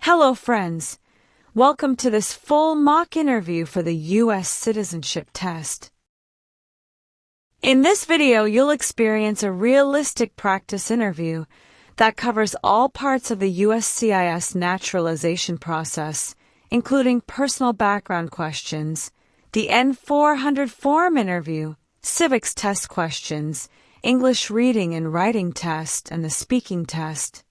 Hello, friends. Welcome to this full mock interview for the U.S. Citizenship Test. In this video, you'll experience a realistic practice interview that covers all parts of the USCIS naturalization process, including personal background questions, the N-400 form interview, Civics test questions, English reading and writing test, and the speaking test.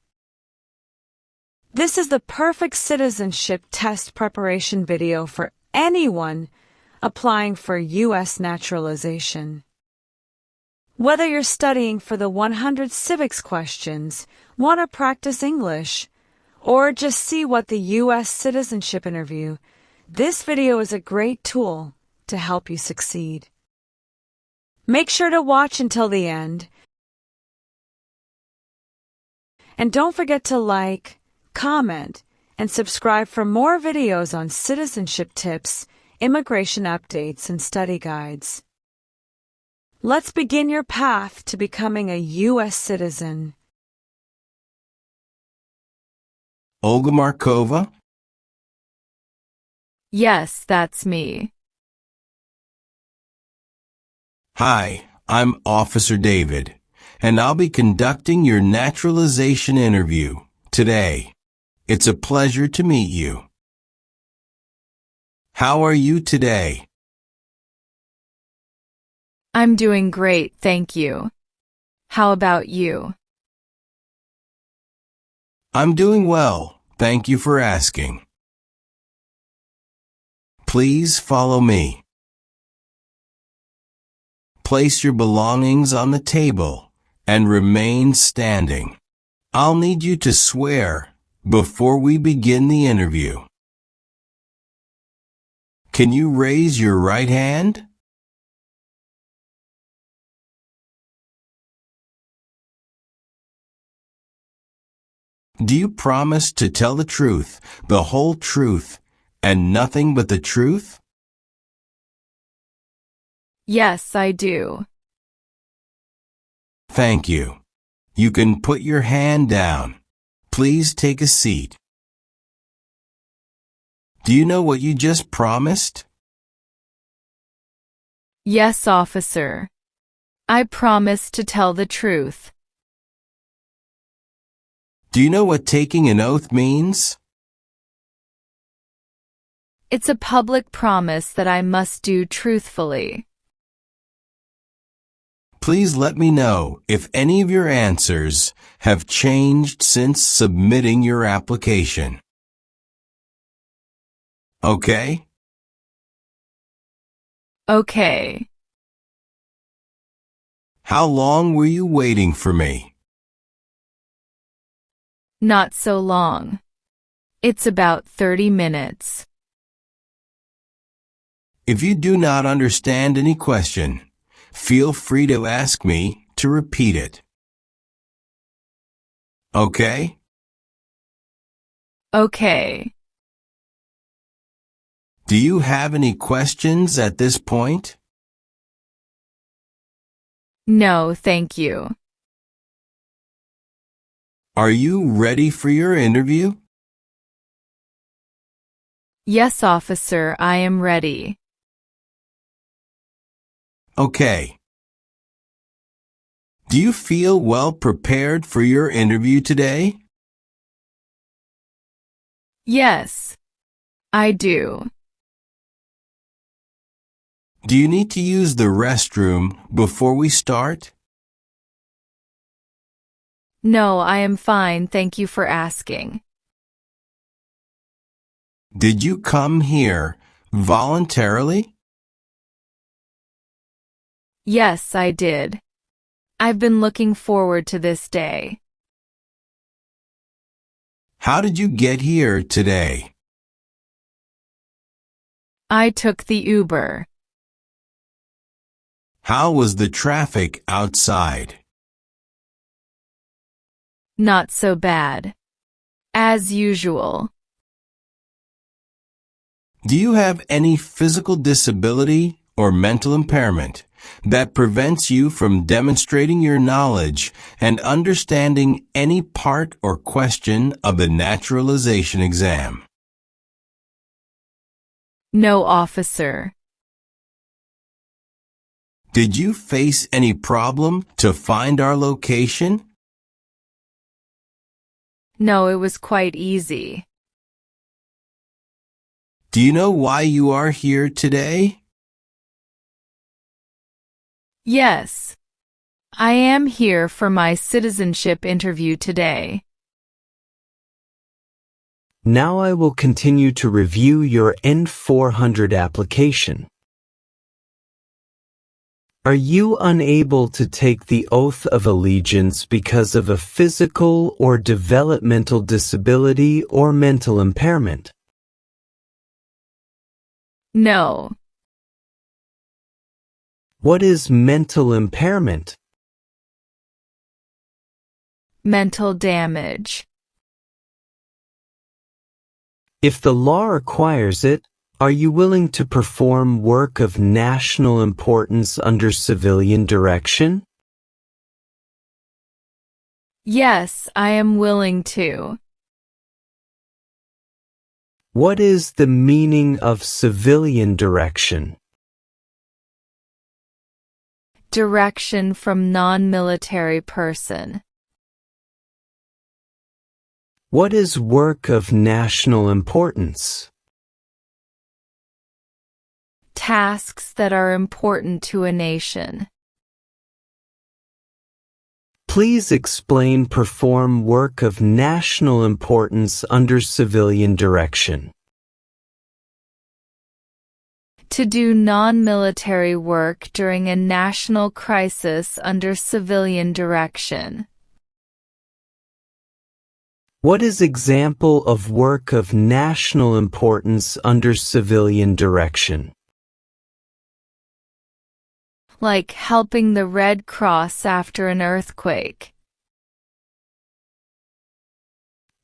This is the perfect citizenship test preparation video for anyone applying for U.S. naturalization. Whether you're studying for the 100 civics questions, want to practice English, or just see what the U.S. citizenship interview, this video is a great tool to help you succeed. Make sure to watch until the end. And don't forget to like, comment, and subscribe for more videos on citizenship tips, immigration updates, and study guides. Let's begin your path to becoming a U.S. citizen. Olga Markova? Yes, that's me. Hi, I'm Officer David, and I'll be conducting your naturalization interview today. It's a pleasure to meet you. How are you today? I'm doing great, thank you. How about you? I'm doing well, thank you for asking. Please follow me. Place your belongings on the table and remain standing. I'll need you to swear before we begin the interview. Can you raise your right hand? Do you promise to tell the truth, the whole truth, and nothing but the truth? Yes, I do. Thank you. You can put your hand down. Please take a seat. Do you know what you just promised? Yes, officer. I promise to tell the truth. Do you know what taking an oath means? It's a public promise that I must do truthfully. Please let me know if any of your answers have changed since submitting your application. Okay? Okay. How long were you waiting for me? Not so long. It's about 30 minutes. If you do not understand any question, feel free to ask me to repeat it. Okay? Okay. Do you have any questions at this point? No, thank you. Are you ready for your interview? Yes, officer, I am ready. Okay. Do you feel well prepared for your interview today? Yes, I do. Do you need to use the restroom before we start? No, I am fine, thank you for asking. Did you come here voluntarily? Yes, I did. I've been looking forward to this day. How did you get here today? I took the Uber. How was the traffic outside? Not so bad. As usual. Do you have any physical disability or mental impairment that prevents you from demonstrating your knowledge and understanding any part or question of the naturalization exam? No, officer. Did you face any problem to find our location? No, it was quite easy. Do you know why you are here today? Yes. I am here for my citizenship interview today. Now I will continue to review your N-400 application. Are you unable to take the oath of allegiance because of a physical or developmental disability or mental impairment? No. What is mental impairment? Mental damage. If the law requires it, are you willing to perform work of national importance under civilian direction? Yes, I am willing to. What is the meaning of civilian direction? Direction from non-military person. What is work of national importance? Tasks that are important to a nation. Please explain perform work of national importance under civilian direction. To do non-military work during a national crisis under civilian direction. What is example of work of national importance under civilian direction? Like helping the Red Cross after an earthquake.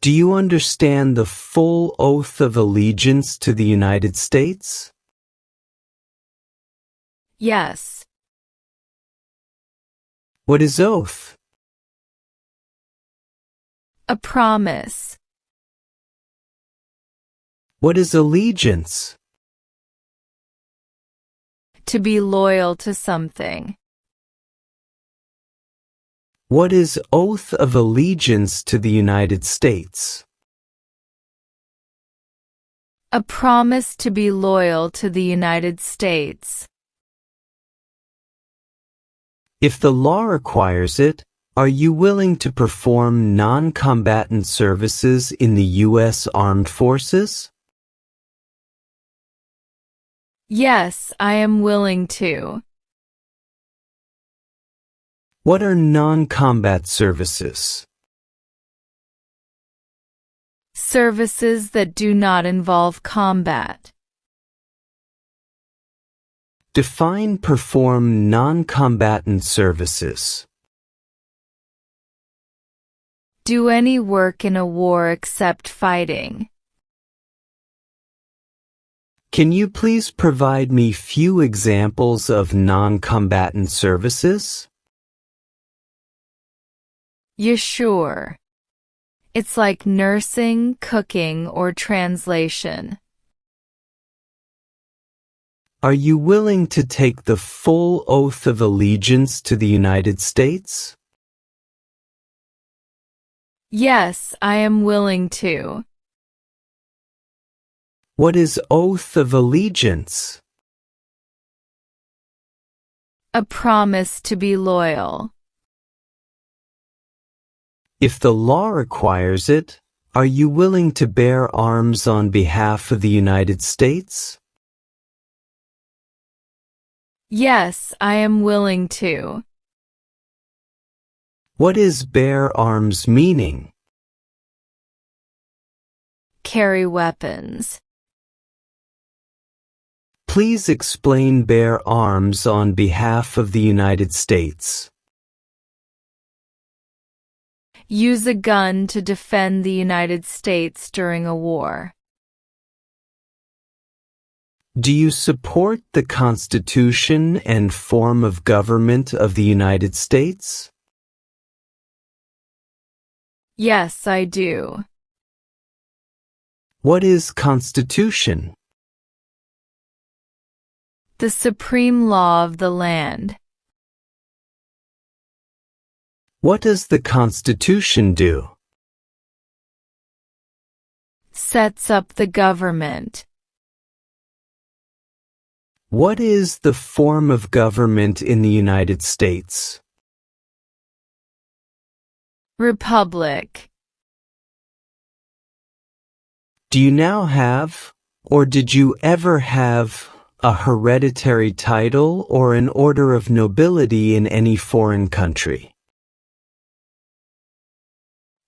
Do you understand the full oath of allegiance to the United States? Yes. What is oath? A promise. What is allegiance? To be loyal to something. What is oath of allegiance to the United States? A promise to be loyal to the United States. If the law requires it, are you willing to perform non-combatant services in the U.S. Armed Forces? Yes, I am willing to. What are non-combat services? Services that do not involve combat. Define perform non-combatant services. Do any work in a war except fighting. Can you please provide me few examples of non-combatant services? Yeah, sure. It's like nursing, cooking, or translation. Are you willing to take the full oath of allegiance to the United States? Yes, I am willing to. What is oath of allegiance? A promise to be loyal. If the law requires it, are you willing to bear arms on behalf of the United States? Yes, I am willing to. What is bear arms meaning? Carry weapons. Please explain bear arms on behalf of the United States. Use a gun to defend the United States during a war. Do you support the Constitution and form of government of the United States? Yes, I do. What is Constitution? The supreme law of the land. What does the Constitution do? Sets up the government. What is the form of government in the United States? Republic. Do you now have, or did you ever have, a hereditary title or an order of nobility in any foreign country?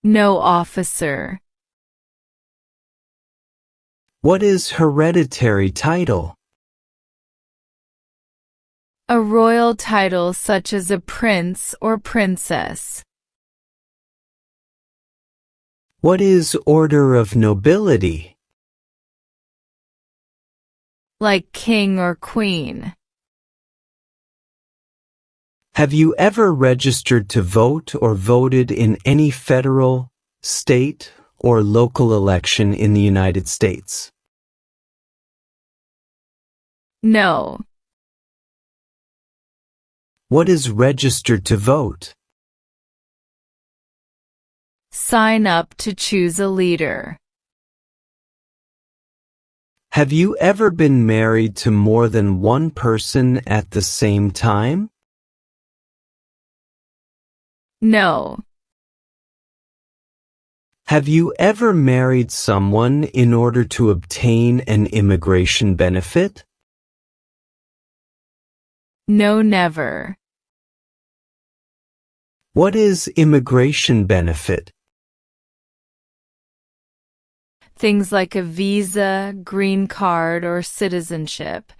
No, officer. What is hereditary title? A royal title such as a prince or princess. What is order of nobility? Like king or queen. Have you ever registered to vote or voted in any federal, state, or local election in the United States? No. What is registered to vote? Sign up to choose a leader. Have you ever been married to more than one person at the same time? No. Have you ever married someone in order to obtain an immigration benefit? No, never. What is immigration benefit? Things like a visa, green card, or citizenship.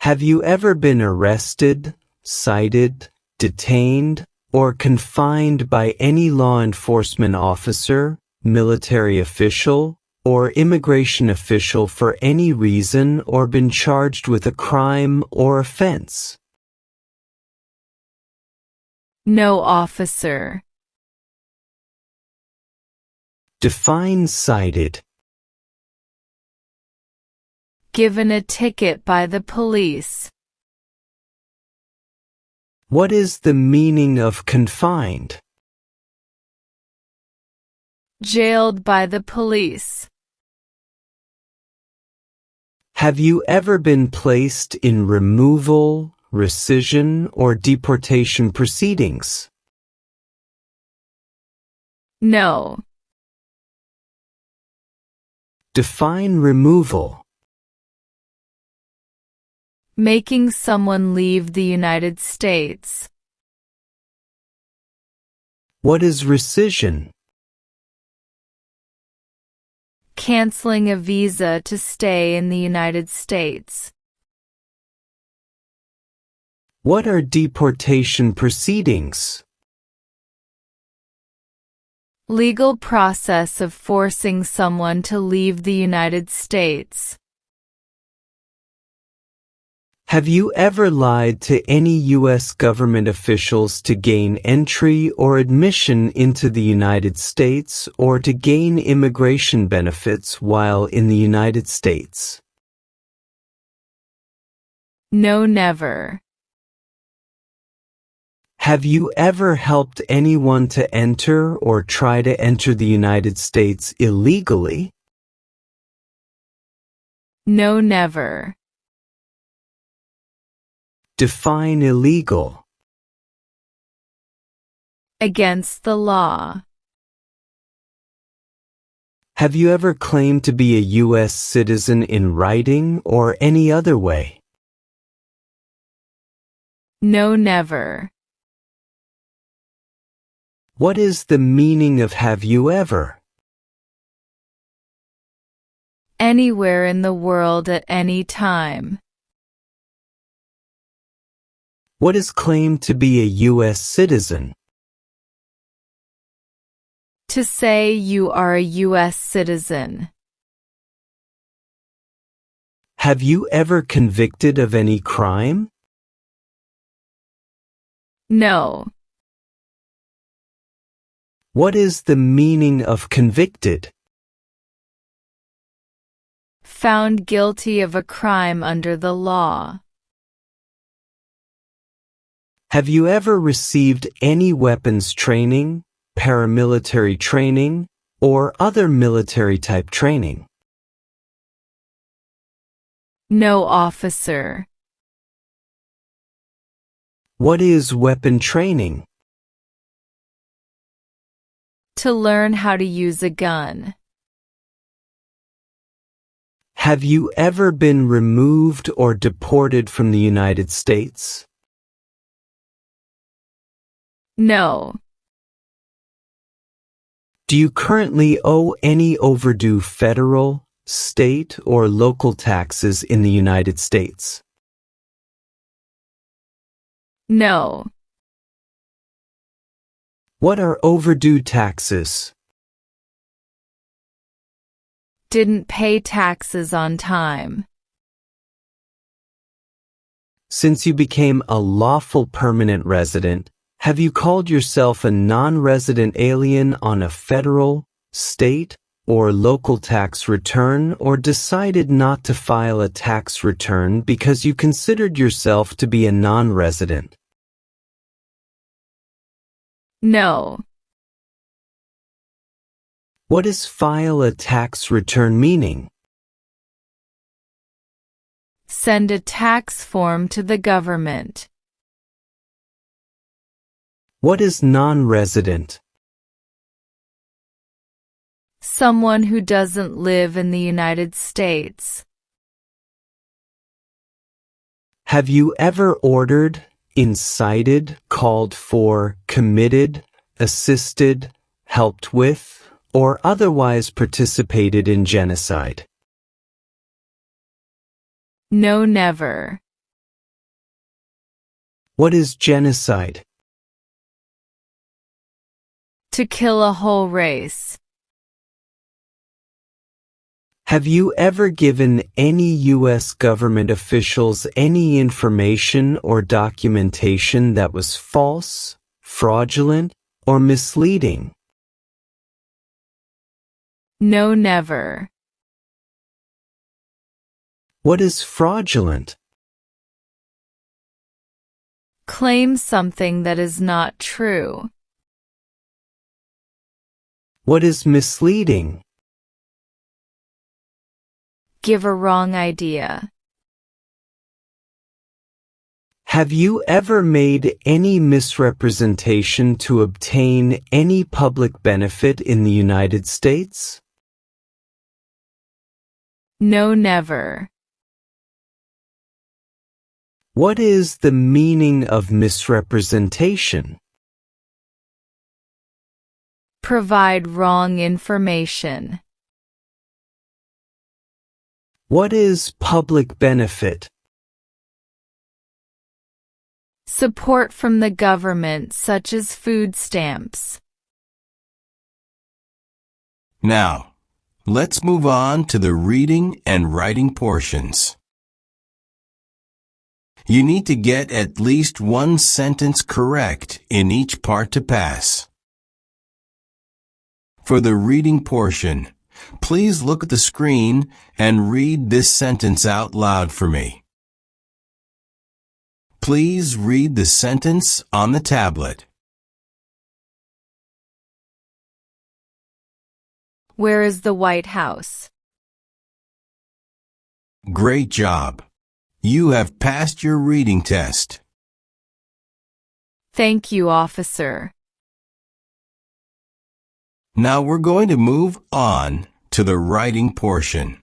Have you ever been arrested, cited, detained, or confined by any law enforcement officer, military official, or immigration official for any reason or been charged with a crime or offense? No, officer. Define cited. Given a ticket by the police. What is the meaning of confined? Jailed by the police. Have you ever been placed in removal, rescission, or deportation proceedings? No. Define removal. Making someone leave the United States. What is rescission? Canceling a visa to stay in the United States. What are deportation proceedings? Legal process of forcing someone to leave the United States. Have you ever lied to any U.S. government officials to gain entry or admission into the United States or to gain immigration benefits while in the United States? No, never. Have you ever helped anyone to enter or try to enter the United States illegally? No, never. Define illegal. Against the law. Have you ever claimed to be a U.S. citizen in writing or any other way? No, never. What is the meaning of have you ever? Anywhere in the world at any time. What is claimed to be a U.S. citizen? To say you are a U.S. citizen. Have you ever convicted of any crime? No. What is the meaning of convicted? Found guilty of a crime under the law. Have you ever received any weapons training, paramilitary training, or other military-type training? No, officer. What is weapon training? To learn how to use a gun. Have you ever been removed or deported from the United States? No. Do you currently owe any overdue federal, state, or local taxes in the United States? No. What are overdue taxes? Didn't pay taxes on time. Since you became a lawful permanent resident, have you called yourself a non-resident alien on a federal, state, or local tax return, or decided not to file a tax return because you considered yourself to be a non-resident? No. What does file a tax return meaning? Send a tax form to the government. What is non-resident? Someone who doesn't live in the United States. Have you ever ordered, incited, called for, committed, assisted, helped with, or otherwise participated in genocide? No, never. What is genocide? To kill a whole race. Have you ever given any U.S. government officials any information or documentation that was false, fraudulent, or misleading? No, never. What is fraudulent? Claim something that is not true. What is misleading? Give a wrong idea. Have you ever made any misrepresentation to obtain any public benefit in the United States? No, never. What is the meaning of misrepresentation? Provide wrong information. What is public benefit? Support from the government such as food stamps. Now, let's move on to the reading and writing portions. You need to get at least one sentence correct in each part to pass. For the reading portion, please look at the screen and read this sentence out loud for me. Please read the sentence on the tablet. Where is the White House? Great job. You have passed your reading test. Thank you, officer. Now we're going to move on to the writing portion.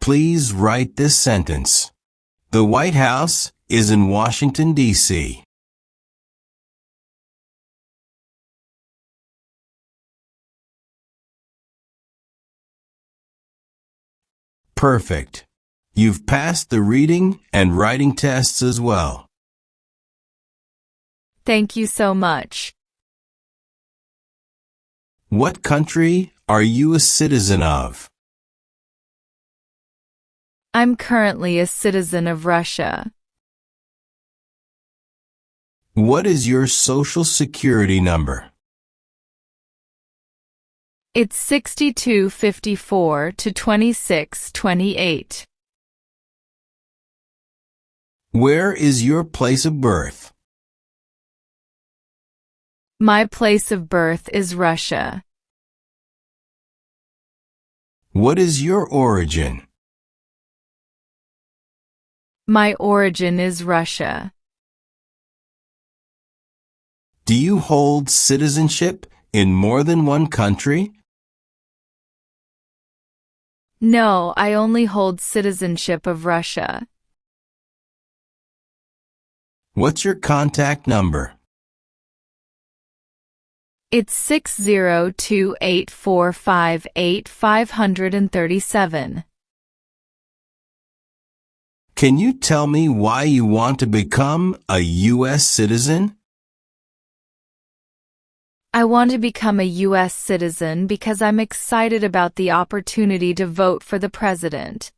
Please write this sentence. The White House is in Washington, D.C. Perfect. You've passed the reading and writing tests as well. Thank you so much. What country are you a citizen of? I'm currently a citizen of Russia. What is your social security number? It's 6254 to 2628. Where is your place of birth? My place of birth is Russia. What is your origin? My origin is Russia. Do you hold citizenship in more than one country? No, I only hold citizenship of Russia. What's your contact number? It's 602-845-8537. Can you tell me why you want to become a U.S. citizen? I want to become a U.S. citizen because I'm excited about the opportunity to vote for the president.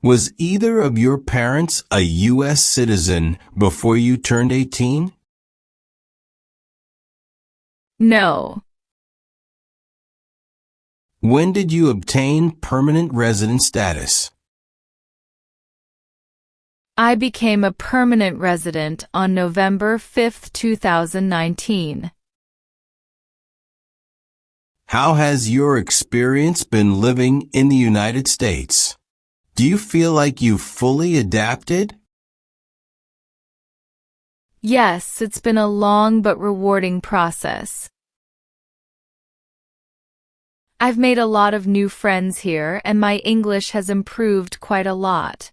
Was either of your parents a U.S. citizen before you turned 18? No. When did you obtain permanent resident status? I became a permanent resident on November 5, 2019. How has your experience been living in the United States? Do you feel like you've fully adapted? Yes, it's been a long but rewarding process. I've made a lot of new friends here, and my English has improved quite a lot.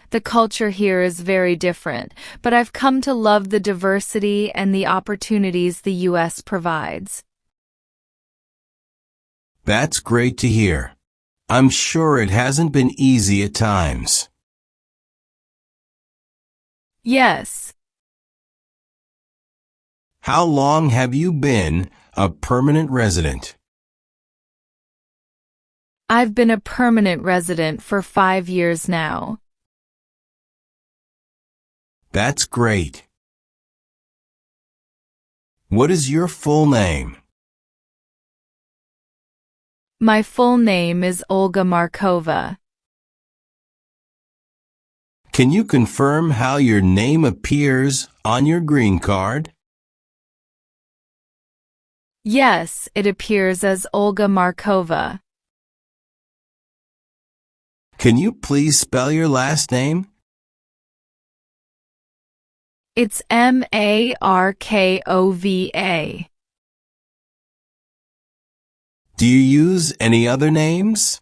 The culture here is very different, but I've come to love the diversity and the opportunities the U.S. provides. That's great to hear. I'm sure it hasn't been easy at times. Yes. How long have you been a permanent resident? I've been a permanent resident for 5 years now. That's great. What is your full name? My full name is Olga Markova. Can you confirm how your name appears on your green card? Yes, it appears as Olga Markova. Can you please spell your last name? It's Markova. Do you use any other names?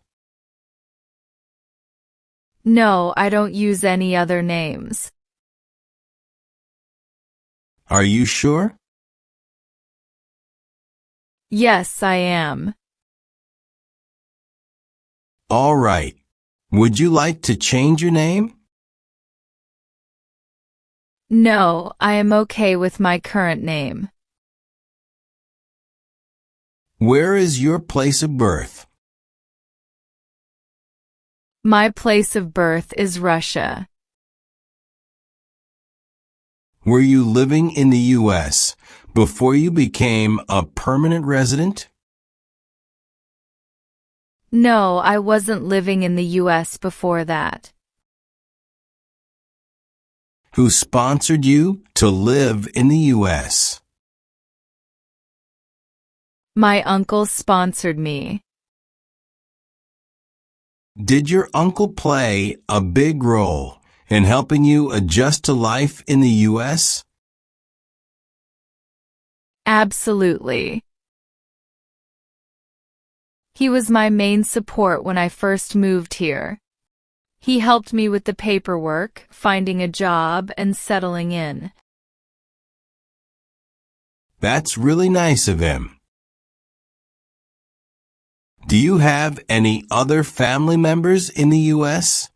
No, I don't use any other names. Are you sure? Yes, I am. All right. Would you like to change your name? No, I am okay with my current name. Where is your place of birth? My place of birth is Russia. Were you living in the U.S. before you became a permanent resident? No, I wasn't living in the U.S. before that. Who sponsored you to live in the U.S.? My uncle sponsored me. Did your uncle play a big role in helping you adjust to life in the U.S.? Absolutely. He was my main support when I first moved here. He helped me with the paperwork, finding a job, and settling in. That's really nice of him. Do you have any other family members in the U.S.?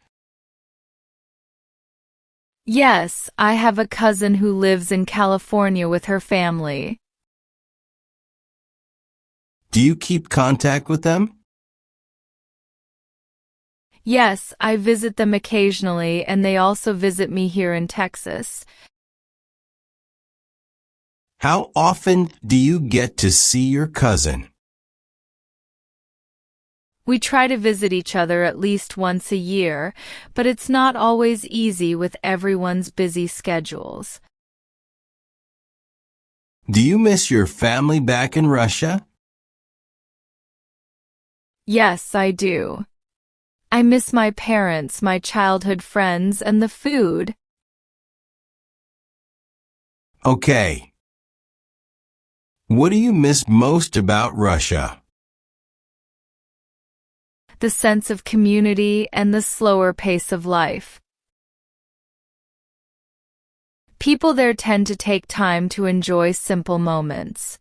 Yes, I have a cousin who lives in California with her family. Do you keep contact with them? Yes, I visit them occasionally, and they also visit me here in Texas. How often do you get to see your cousin? We try to visit each other at least once a year, but it's not always easy with everyone's busy schedules. Do you miss your family back in Russia? Yes, I do. I miss my parents, my childhood friends, and the food. Okay. What do you miss most about Russia? The sense of community and the slower pace of life. People there tend to take time to enjoy simple moments.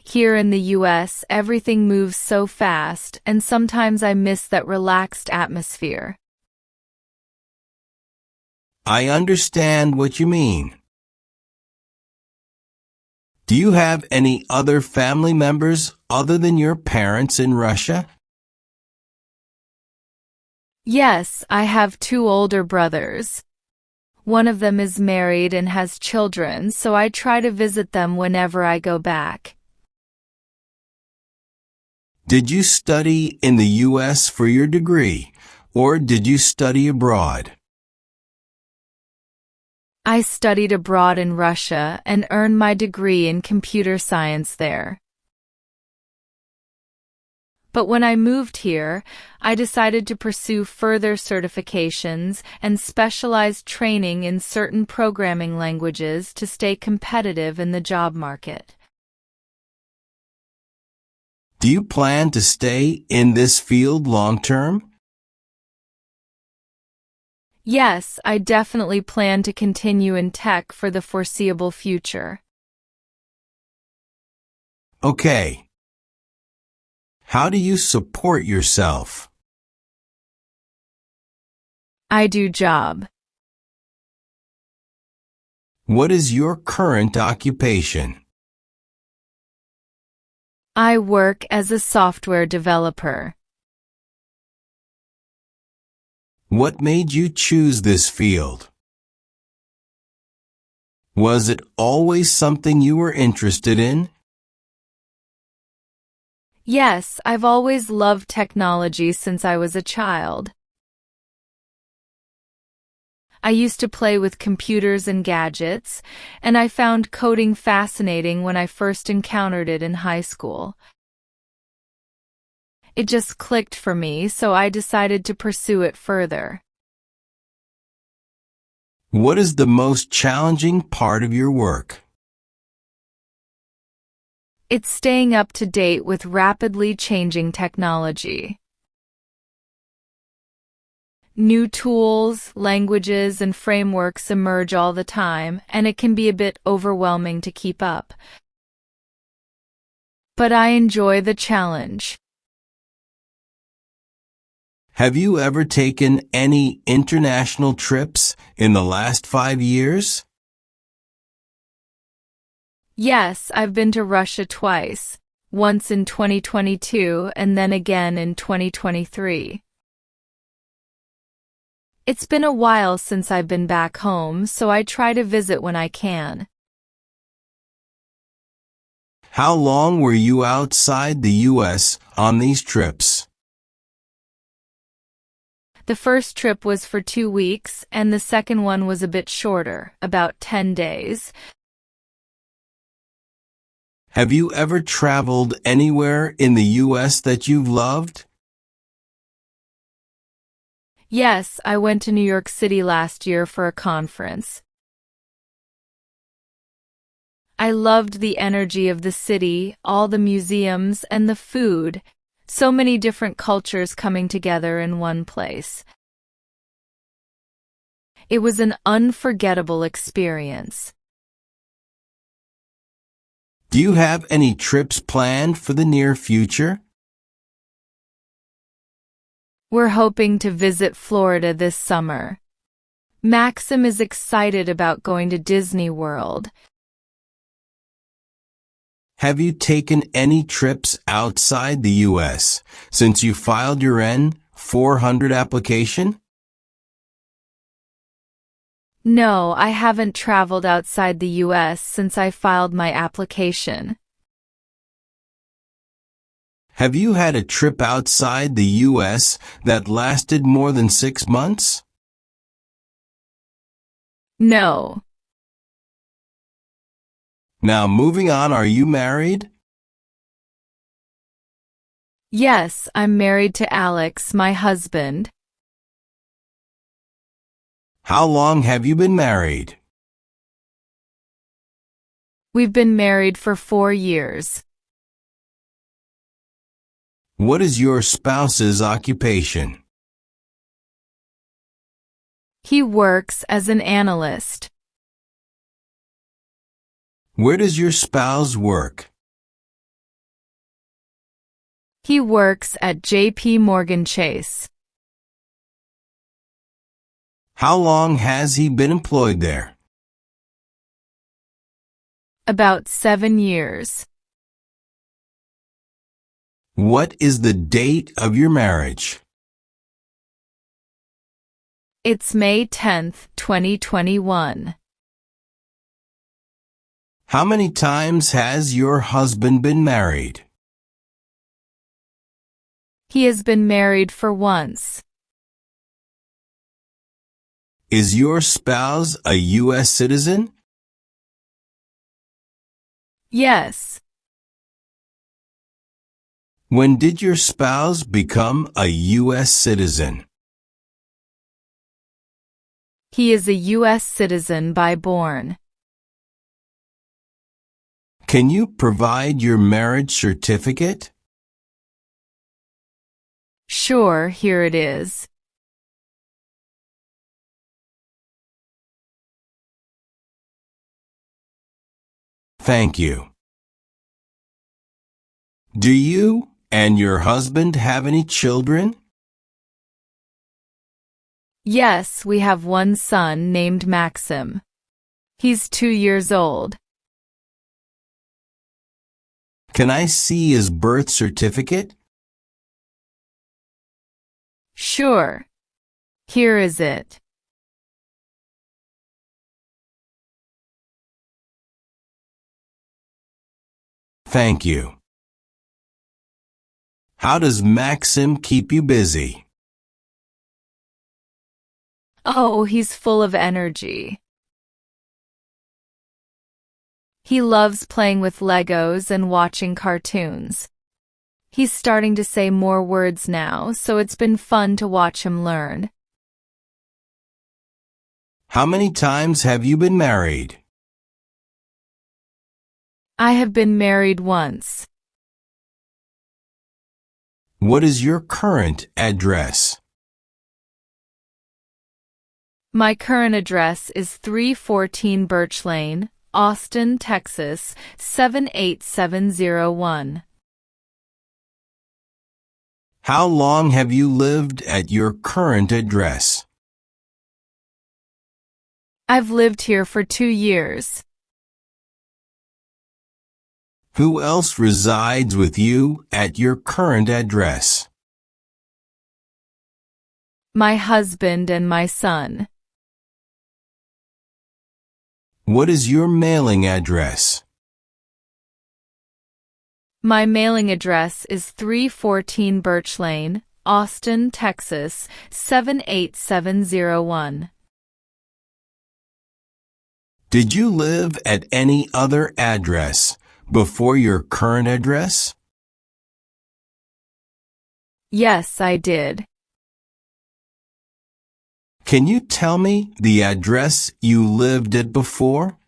Here in the US, everything moves so fast, and sometimes I miss that relaxed atmosphere. I understand what you mean. Do you have any other family members other than your parents in Russia? Yes, I have 2 older brothers. One of them is married and has children, so I try to visit them whenever I go back. Did you study in the U.S. for your degree, or did you study abroad? I studied abroad in Russia and earned my degree in computer science there. But when I moved here, I decided to pursue further certifications and specialized training in certain programming languages to stay competitive in the job market. Do you plan to stay in this field long term? Yes, I definitely plan to continue in tech for the foreseeable future. Okay. How do you support yourself? I do job. What is your current occupation? I work as a software developer. What made you choose this field? Was it always something you were interested in? Yes, I've always loved technology since I was a child. I used to play with computers and gadgets, and I found coding fascinating when I first encountered it in high school. It just clicked for me, so I decided to pursue it further. What is the most challenging part of your work? It's staying up to date with rapidly changing technology. New tools, languages, and frameworks emerge all the time, and it can be a bit overwhelming to keep up. But I enjoy the challenge. Have you ever taken any international trips in the last 5 years? Yes, I've been to Russia twice, once in 2022 and then again in 2023. It's been a while since I've been back home, so I try to visit when I can. How long were you outside the U.S. on these trips? The first trip was for 2 weeks, and the second one was a bit shorter, about 10 days. Have you ever traveled anywhere in the U.S. that you've loved? Yes, I went to New York City last year for a conference. I loved the energy of the city, all the museums, and the food. So many different cultures coming together in one place. It was an unforgettable experience. Do you have any trips planned for the near future? We're hoping to visit Florida this summer. Maxim is excited about going to Disney World. Have you taken any trips outside the U.S. since you filed your N-400 application? No, I haven't traveled outside the U.S. since I filed my application. Have you had a trip outside the U.S. that lasted more than 6 months? No. Now moving on, are you married? Yes, I'm married to Alex, my husband. How long have you been married? We've been married for 4 years. What is your spouse's occupation? He works as an analyst. Where does your spouse work? He works at J.P. Morgan Chase. How long has he been employed there? About 7 years. What is the date of your marriage? It's May 10th, 2021. How many times has your husband been married? He has been married for once. Is your spouse a U.S. citizen? Yes. When did your spouse become a U.S. citizen? He is a U.S. citizen by born. Can you provide your marriage certificate? Sure, here it is. Thank you. Do you and your husband have any children? Yes, we have one son named Maxim. He's 2 years old. Can I see his birth certificate? Sure. Here is it. Thank you. How does Maxim keep you busy? Oh, he's full of energy. He loves playing with Legos and watching cartoons. He's starting to say more words now, so it's been fun to watch him learn. How many times have you been married? I have been married once. What is your current address? My current address is 314 Birch Lane, Austin, Texas, 78701. How long have you lived at your current address? I've lived here for 2 years. Who else resides with you at your current address? My husband and my son. What is your mailing address? My mailing address is 314 Birch Lane, Austin, Texas, 78701. Did you live at any other address before your current address? Yes, I did. Can you tell me the address you lived at before?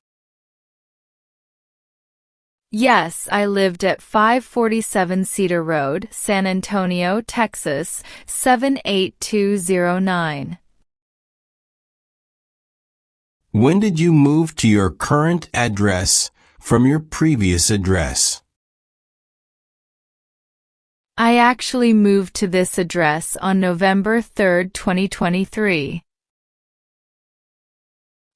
Yes, I lived at 547 Cedar Road, San Antonio, Texas, 78209. When did you move to your current address from your previous address? I actually moved to this address on November 3, 2023.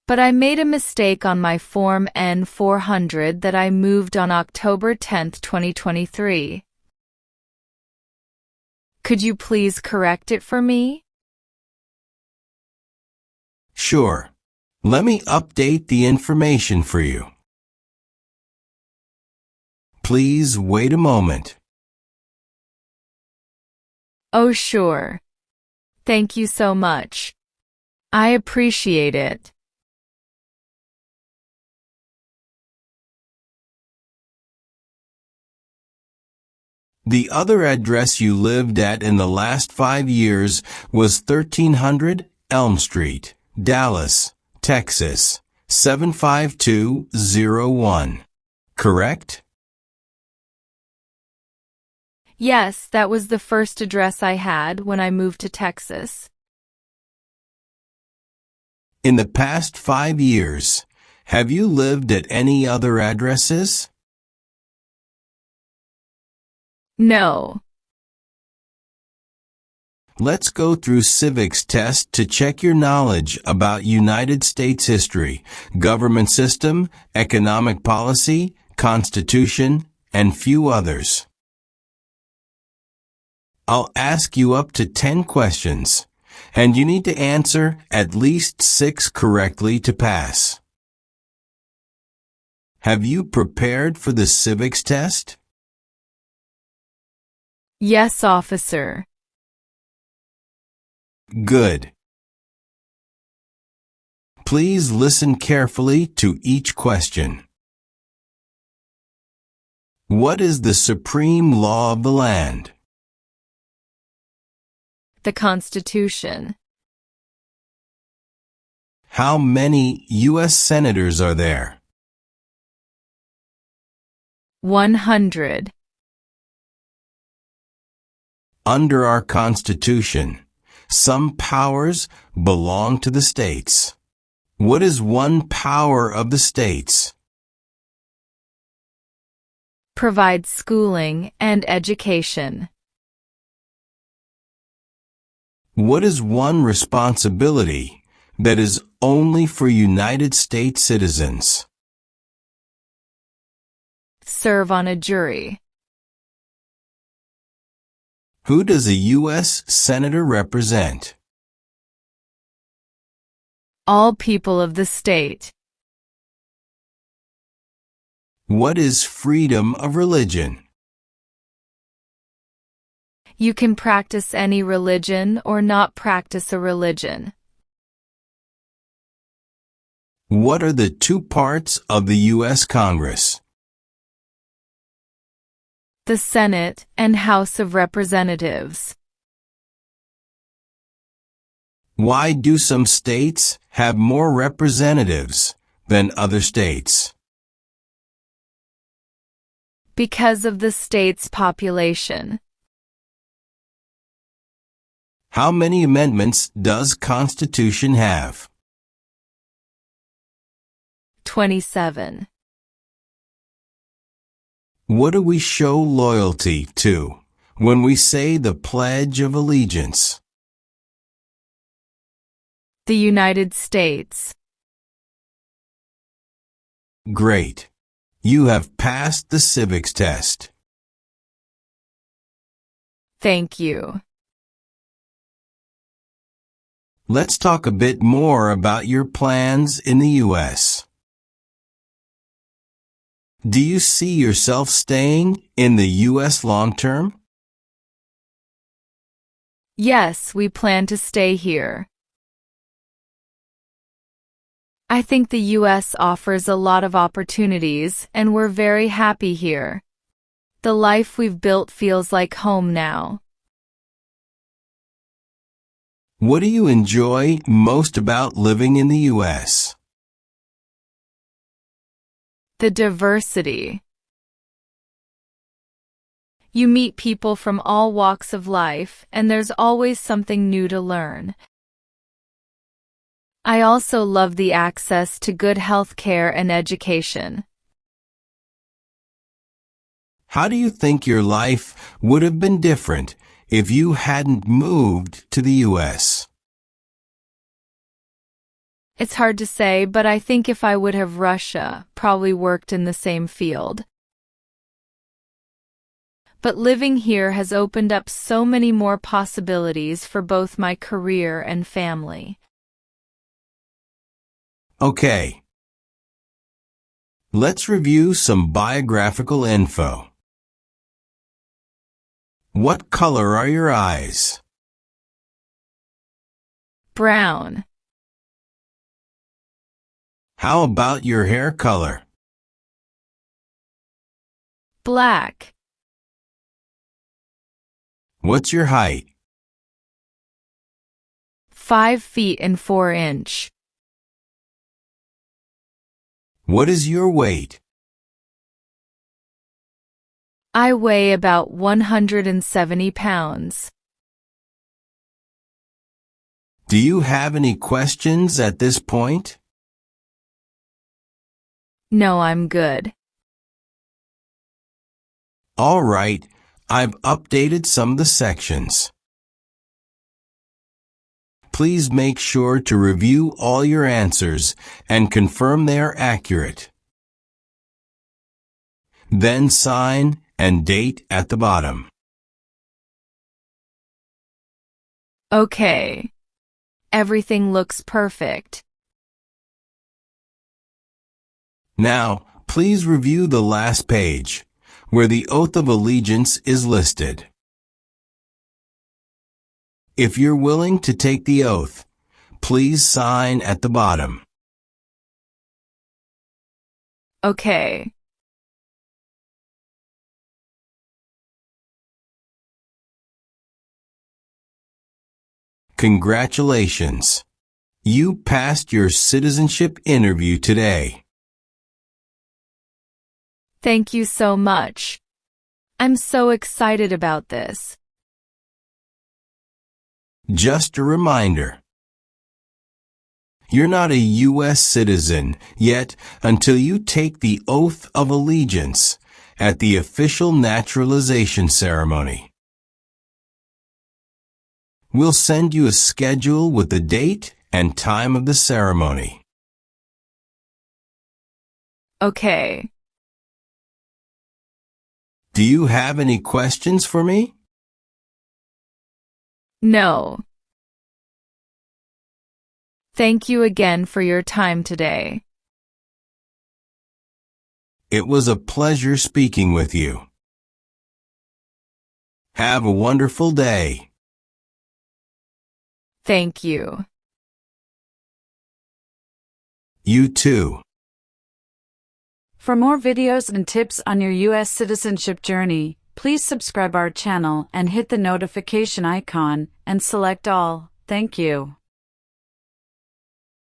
But I made a mistake on my Form N-400 that I moved on October 10, 2023. Could you please correct it for me? Sure. Let me update the information for you. Please wait a moment. Oh, sure. Thank you so much. I appreciate it. The other address you lived at in the last 5 years was 1300 Elm Street, Dallas, Texas, 75201. Correct? Yes, that was the first address I had when I moved to Texas. In the past 5 years, have you lived at any other addresses? No. Let's go through Civics Test to check your knowledge about United States history, government system, economic policy, Constitution, and few others. I'll ask you up to 10 questions, and you need to answer at least 6 correctly to pass. Have you prepared for the Civics Test? Yes, officer. Good. Please listen carefully to each question. What is the supreme law of the land? The Constitution. How many U.S. senators are there? 100. Under our Constitution, some powers belong to the states. What is one power of the states? Provide schooling and education. What is one responsibility that is only for United States citizens? Serve on a jury. Who does a U.S. Senator represent? All people of the state. What is freedom of religion? You can practice any religion or not practice a religion. What are the 2 parts of the U.S. Congress? The Senate and House of Representatives. Why do some states have more representatives than other states? Because of the state's population. How many amendments does Constitution have? 27. What do we show loyalty to when we say the Pledge of Allegiance? The United States. Great. You have passed the Civics Test. Thank you. Let's talk a bit more about your plans in the U.S. Do you see yourself staying in the U.S. long term? Yes, we plan to stay here. I think the U.S. offers a lot of opportunities, and we're very happy here. The life we've built feels like home now. What do you enjoy most about living in the U.S.? The diversity. You meet people from all walks of life, and there's always something new to learn. I also love the access to good health care and education. How do you think your life would have been different if you hadn't moved to the U.S.? It's hard to say, but I think if I would have Russia, probably worked in the same field. But living here has opened up so many more possibilities for both my career and family. Okay. Let's review some biographical info. What color are your eyes? Brown. How about your hair color? Black. What's your height? 5 feet and 4 inches. What is your weight? I weigh about 170 pounds. Do you have any questions at this point? No, I'm good. All right, I've updated some of the sections. Please make sure to review all your answers and confirm they are accurate. Then sign and date at the bottom. Okay. Everything looks perfect. Now, please review the last page, where the oath of allegiance is listed. If you're willing to take the oath, please sign at the bottom. Okay. Congratulations! You passed your citizenship interview today. Thank you so much. I'm so excited about this. Just a reminder. You're not a U.S. citizen yet until you take the oath of allegiance at the official naturalization ceremony. We'll send you a schedule with the date and time of the ceremony. Okay. Do you have any questions for me? No. Thank you again for your time today. It was a pleasure speaking with you. Have a wonderful day. Thank you. You too. For more videos and tips on your U.S. citizenship journey, please subscribe our channel and hit the notification icon and select all. Thank you.